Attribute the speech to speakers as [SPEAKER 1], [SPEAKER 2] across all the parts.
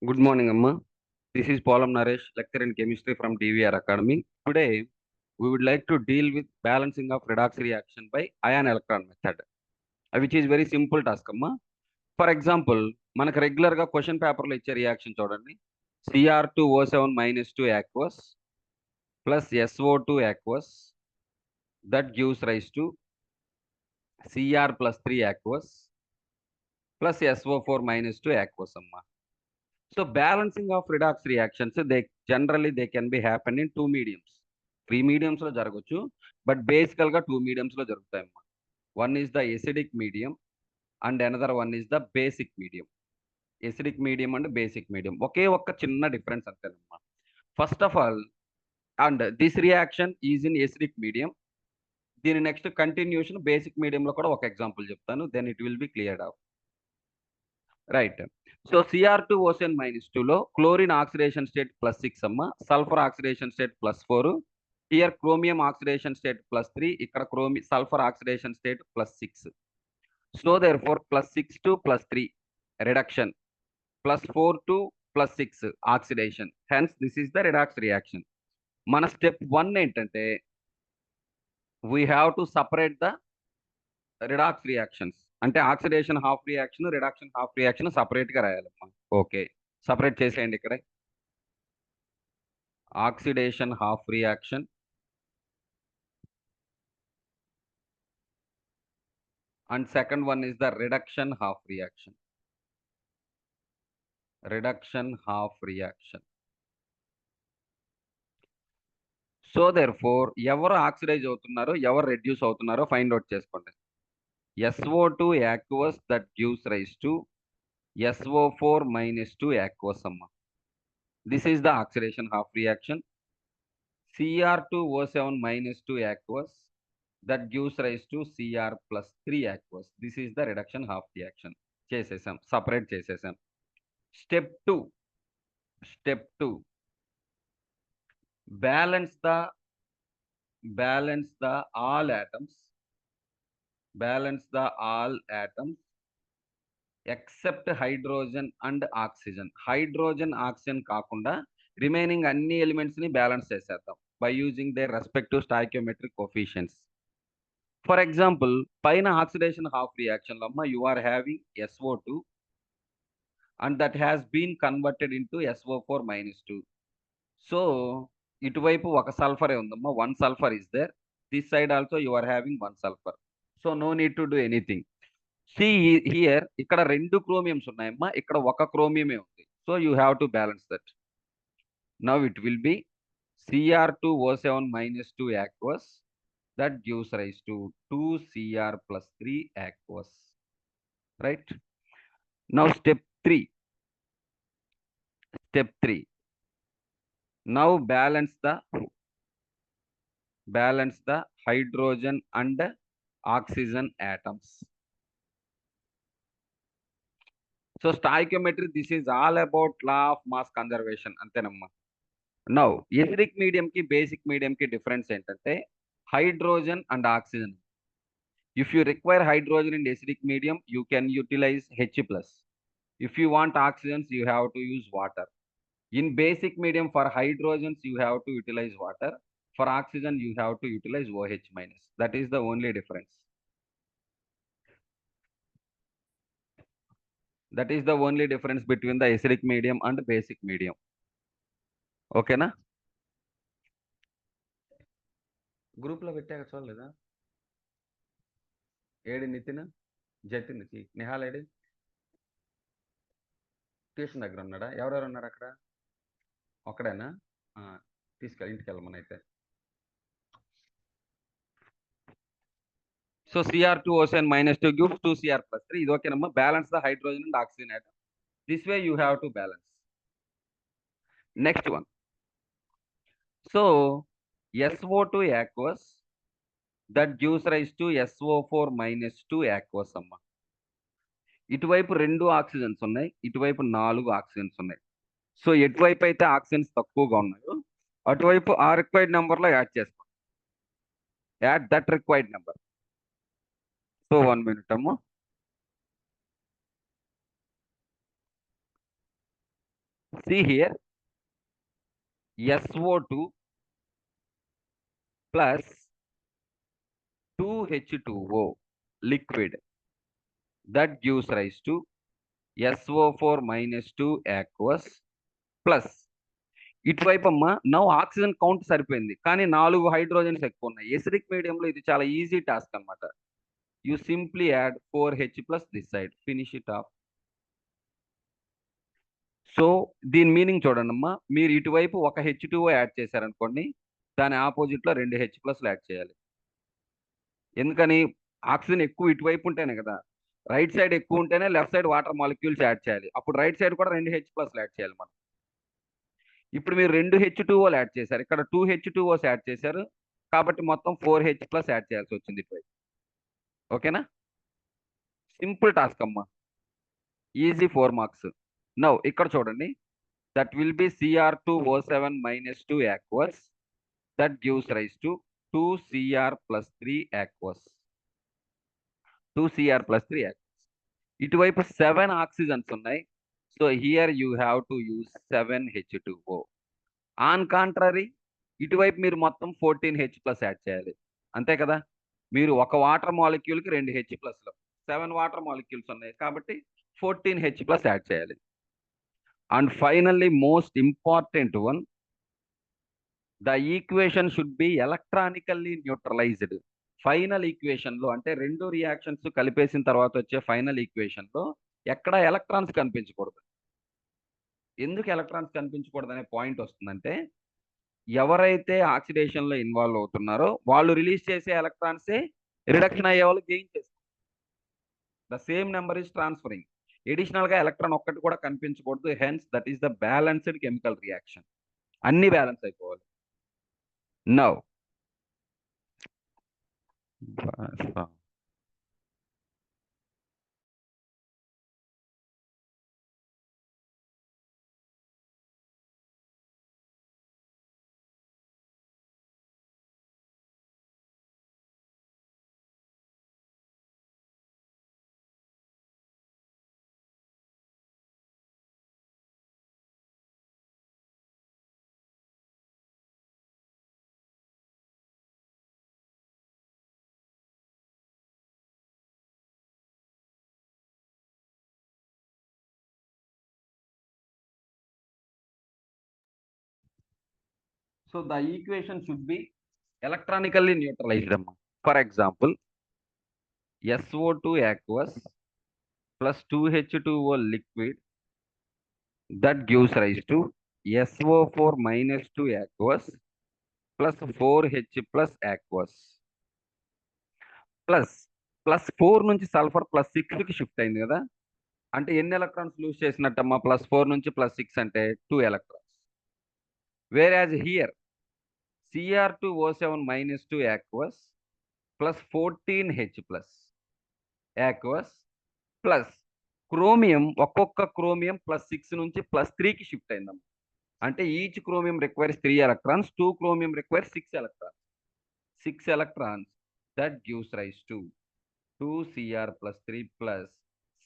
[SPEAKER 1] Good morning, Amma. This is Paulam Naresh, lecturer in chemistry from DVR Academy. Today, we would like to deal with balancing of redox reaction by ion electron method, which is very simple task, Amma. For example, మనకు regular గా question paper లో ఇచ్చే reaction చూడండి. Cr2O7 minus 2 aqueous plus SO2 aqueous that gives rise to Cr plus 3 aqueous plus SO4 minus 2 aqueous, Amma. So balancing of redox reactions, they can be happen in two mediums. Three mediums లో జరగచ్చు, but బేసికల్ గా two mediums లో జరుగుతాయమ్మా. One is the acidic medium and another one is the basic medium. Acidic medium and basic medium ఒకే ఒక్క చిన్న difference అంతేనమ్మా. First of all, and this reaction is in acidic medium. దీని next continuation basic మీడియంలో కూడా ఒక example చెప్తాను, then it will be cleared out. Right. So Cr2OCN -2 లో క్లోరిన్ ఆక్సిడేషన్ స్టేట్ +6 అమ్మ, sulphur oxidation state +4, here chromium oxidation state +3, ఇక్కడ sulphur oxidation state +6. So therefore +6 to +3 reduction, +4 to +6 oxidation. Hence this is the redox reaction. మన step 1 ఏంటంటే we have to separate the redox reactions. అంటే oxidation half reaction, reduction half reaction separate గా రాయాలమ్మా. Okay, separate చేసేయండి ఇక్కడ. Oxidation half reaction and second one is the reduction half reaction. Reduction half reaction. So therefore ఎవరు oxidise అవుతున్నారో ఎవరు reduce అవుతున్నారో find out చేసుకోండి. SO2 aqueous that gives rise to SO4 -2 aqueous అమ్మా. This is the oxidation half reaction. Cr2O7 -2 aqueous that gives rise to Cr plus 3 aqueous. This is the reduction half reaction. చేసేసాం, separate చేసేసాం. Step 2. Step 2, balance the all atoms, balance the all atoms except hydrogen and oxygen. Hydrogen oxygen కాకుండా remaining అన్ని elements ని balance చేసేద్దాం by using their respective stoichiometric coefficients. For example, పైన oxidation half reaction లో అమ్మ you are having SO2 and that has been converted into SO4 -2. So ఇటువైపు ఒక సల్ఫరే ఉందమ్మా, one sulphur is there. This side also you are having one sulphur. So no need to do anything. See here ఇక్కడ రెండు chromiums ఉన్నాయమ్మా, ఇక్కడ ఒక క్రోమియమే ఉంది. So you have to balance that. Now it will B Cr2O7 -2 aqueous that gives rise to 2Cr plus 3 aqueous. Right? Now step 3. Step 3. Now balance the hydrogen and oxygen atoms. So stoichiometry, this is all about law of mass conservation అంతేనమ్మా. Now acidic medium కి basic medium కి difference ఏంటంటే hydrogen and oxygen. If you require hydrogen in acidic medium, you can utilize H+. If you want oxygens, you have to use water. In basic medium, for hydrogens you have to utilize water. For oxygen you have to utilize OH-. That is the only difference. That is the only difference between the acidic medium and basic medium. Okay na? Group లో పెట్టాక చూడలేదా? ఏడి నితిన్, జతిన్, నిహాల్ ఏడి? Tuition దగ్గర ఉన్నాడా? ఎవరెవరు ఉన్నారు అక్కడ? ఒక్కడేనా? తీసుకెళ్ళి ఇంటికి వెళ్ళమనైతే. So Cr2OCN -2 gives 2Cr plus 3. ఇది ఓకేనమ్మా. Balance the hydrogen and oxygen atom. This way you have to balance. Next one. So SO2 aqueous that gives rise to SO4 -2 aqueous అమ్మా. ఇటువైపు 2 ఆక్సిజన్స్ ఉన్నాయి, ఇటువైపు 4 ఆక్సిజన్స్ ఉన్నాయి. సో ఎటువైపు అయితే oxygens తక్కువగా ఉన్నాయో అటువైపు ఆ రిక్వైర్డ్ నెంబర్ లో యాడ్ చేసుకోండి. Add that required number. So 1 minute అమ్మా. See here, SO2 plus 2H2O liquid, that gives rise to SO4 minus 2 aqueous plus ఇటువైపు అమ్మ నవ్ ఆక్సిజన్ కౌంట్ సరిపోయింది, కానీ 4 హైడ్రోజన్స్ ఎక్కువ ఉన్నాయి. ఎసిడిక్ మీడియంలో ఇది చాలా ఈజీ టాస్క్ అన్నమాట. You simply add 4H plus this side, finish it of. So దీని మీనింగ్ చూడండి అమ్మా, మీరు ఇటువైపు ఒక H2O యాడ్ చేశారనుకోండి, దాని ఆపోజిట్ లో 2 H ప్లస్లు యాడ్ చేయాలి. ఎందుకని? ఆక్సిజన్ ఎక్కువ ఇటువైపు ఉంటేనే కదా. రైట్ సైడ్ ఎక్కువ ఉంటేనే left side water molecules add చేయాలి. అప్పుడు రైట్ సైడ్ కూడా 2 H ప్లస్లు యాడ్ చేయాలి మనం. ఇప్పుడు మీరు 2 H2Oలు యాడ్ చేశారు, ఇక్కడ 2 H2Os యాడ్ చేశారు, కాబట్టి మొత్తం 4H ప్లస్ యాడ్ చేయాల్సి వచ్చింది ఇటువైపు. ఓకేనా? సింపుల్ టాస్క్ అమ్మా, ఈజీ 4 మార్క్స్. నౌ ఇక్కడ చూడండి, that will be Cr2O7 minus 2 aqueous, that gives rise to 2Cr plus 3 aqueous. 2Cr plus 3 aqueous. ఇటువైపు 7 ఆక్సిజన్స్ ఉన్నాయి, so here you have to use 7H2O. On contrary, ఇటువైపు మీరు మొత్తం 14H plus add చేయాలి, అంతే కదా. మీరు ఒక వాటర్ మాలిక్యూల్కి 2 H ప్లస్లు, 7 వాటర్ మాలిక్యూల్స్ ఉన్నాయి కాబట్టి 14H ప్లస్ యాడ్ చేయాలి. And finally most important one, the equation should be electronically neutralised. Final equation లో, అంటే రెండు రియాక్షన్స్ కలిపేసిన తర్వాత వచ్చే ఫైనల్ ఈక్వేషన్ లో ఎక్కడ ఎలక్ట్రాన్స్ కనిపించకూడదు. ఎందుకు ఎలక్ట్రాన్స్ కనిపించకూడదు అనే పాయింట్ వస్తుందంటే, ఎవరైతే ఆక్సిడేషన్ లో ఇన్వాల్వ్ అవుతున్నారో వాళ్ళు రిలీజ్ చేసే ఎలక్ట్రాన్సే రిడక్షన్ అయ్యే వాళ్ళు గెయిన్ చేస్తారు. The same number is transferring. Additional గా ఎలక్ట్రాన్ ఒక్కటి కూడా కనిపించకూడదు. Hence that is the balanced chemical reaction. అన్ని బ్యాలెన్స్ అయిపోవాలి. Now so the equation should be electronically neutralized. For example, SO2 aqueous plus 2H2O liquid, that gives rise to SO4 minus 2 aqueous plus 4H plus aqueous plus plus 4 నుంచి sulphur plus 6కి shift అయింది కదా. అంటే ఎన్ని electrons loose చేసినట్టమ్మా? +4 నుంచి +6 అంటే 2 electrons. Where as here Cr2O7 minus 2 aqueous plus 14H plus aqueous plus chromium, ఒక్కొక్క chromium +6 నుంచి +3కి షిఫ్ట్ అయిందమ్మా. అంటే each chromium requires 3 electrons, 2 chromium requires 6 electrons. 6 electrons, that gives rise to 2Cr plus 3 plus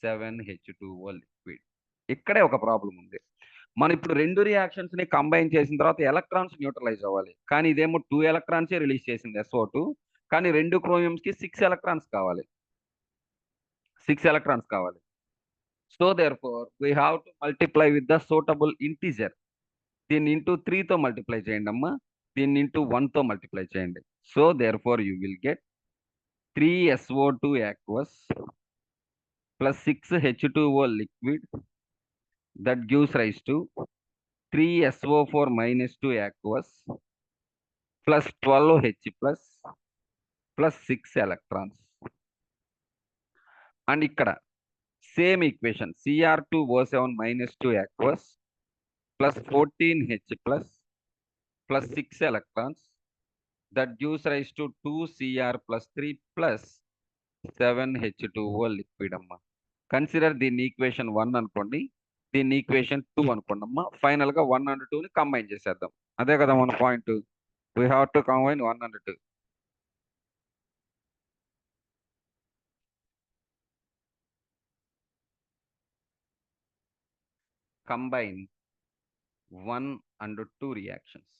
[SPEAKER 1] 7H2O liquid. ఇక్కడే ఒక problem ఉంది. మనం ఇప్పుడు రెండు రియాక్షన్స్ ని కంబైన్ చేసిన తర్వాత ఎలక్ట్రాన్స్ న్యూట్రలైజ్ అవ్వాలి, కానీ ఇదేమో 2 ఎలక్ట్రాన్సే రిలీజ్ చేసింది SO2, కానీ రెండు క్రోమియంస్ కి 6 ఎలక్ట్రాన్స్ కావాలి. 6 ఎలక్ట్రాన్స్ కావాలి. So therefore we have to multiply with the suitable integer. దీన్ని ఇంటూ 3తో మల్టిప్లై చేయండి అమ్మా, దీన్ని ఇంటూ 1తో మల్టిప్లై చేయండి. So therefore you will get 3SO2 aqueous plus 6H2O liquid, that gives rise to 3SO4 minus 2 aqueous plus 12H plus 6 electrons. And ikkada same equation, Cr2O7 minus 2 aqueous plus 14H plus 6 electrons, that gives rise to 2Cr plus 3 plus 7H2O liquid అమ్మా. Consider దీన్ని equation 1 అనుకోండి, దీన్ని equation 2 అనుకోండి అమ్మా. Final గా 1 and 2ని combine చేసేద్దాం. అదే కదా మన point, we have to combine 1 and 2. Combine 1 and 2 reactions.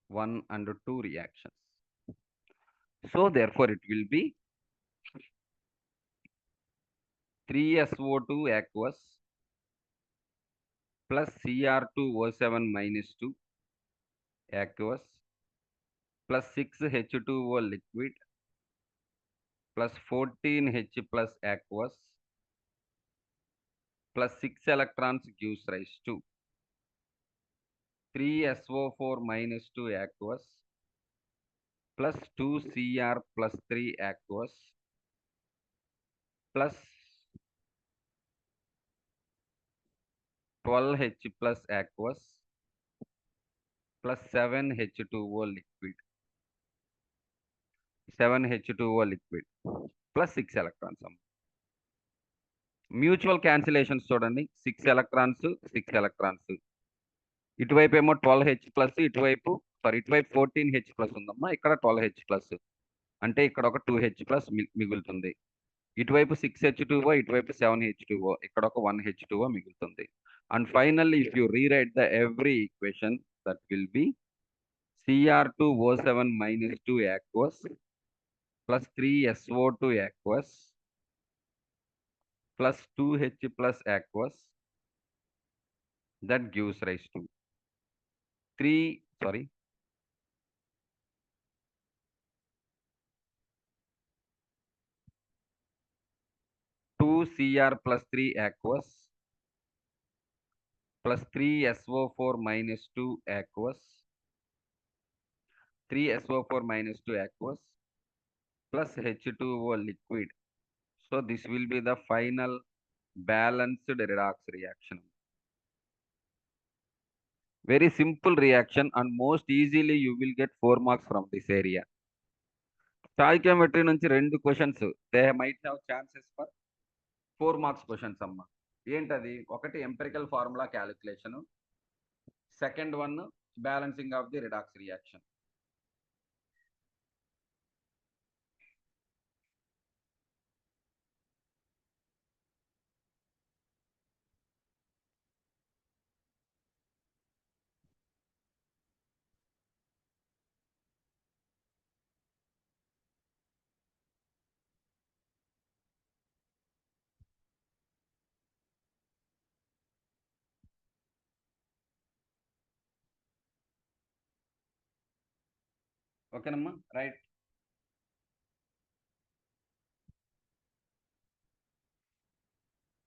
[SPEAKER 1] 1 and 2 reactions. So therefore it will be 3SO2 aqueous plus Cr2O7 minus 2 aqueous plus 6H2O liquid plus 14H plus aqueous plus 6 electrons gives rise to 3SO4 minus 2 aqueous plus 2Cr plus 3 aqueous plus 12H plus aqueous plus 7H2O liquid. 7H2O liquid plus 6 electrons. Mutual cancellations చూడండి, 6 electrons 6 electrons, ఇటువైపు ఏమో 12H plus, ఇటువైపు 14H plus ఉందమ్మా, ఇక్కడ 12H plus, అంటే ఇక్కడ ఒక 2H plus మిగులుతుంది. ఇటువైపు 6H2O, ఇటువైపు 7H2O, ఇక్కడ ఒక 1H2O మిగులుతుంది. And finally if you rewrite the every equation that will be Cr2O7 minus 2 aqueous plus 3SO2 aqueous plus 2H plus aqueous, that gives rise to 2Cr plus 3 aqueous plus 3SO4 minus 2 aqueous, 3SO4 minus 2 aqueous plus H2O liquid. So this will be the final balanced redox reaction. Very simple reaction and most easily you will get 4 marks from this area. Stoichiometry నుంచి 2 questions, they might have chances for 4 marks questions అమ్మా. ఏంటది? ఒకటి empirical formula calculation, second one balancing of the redox reaction. ఓకేనమ్మా, right.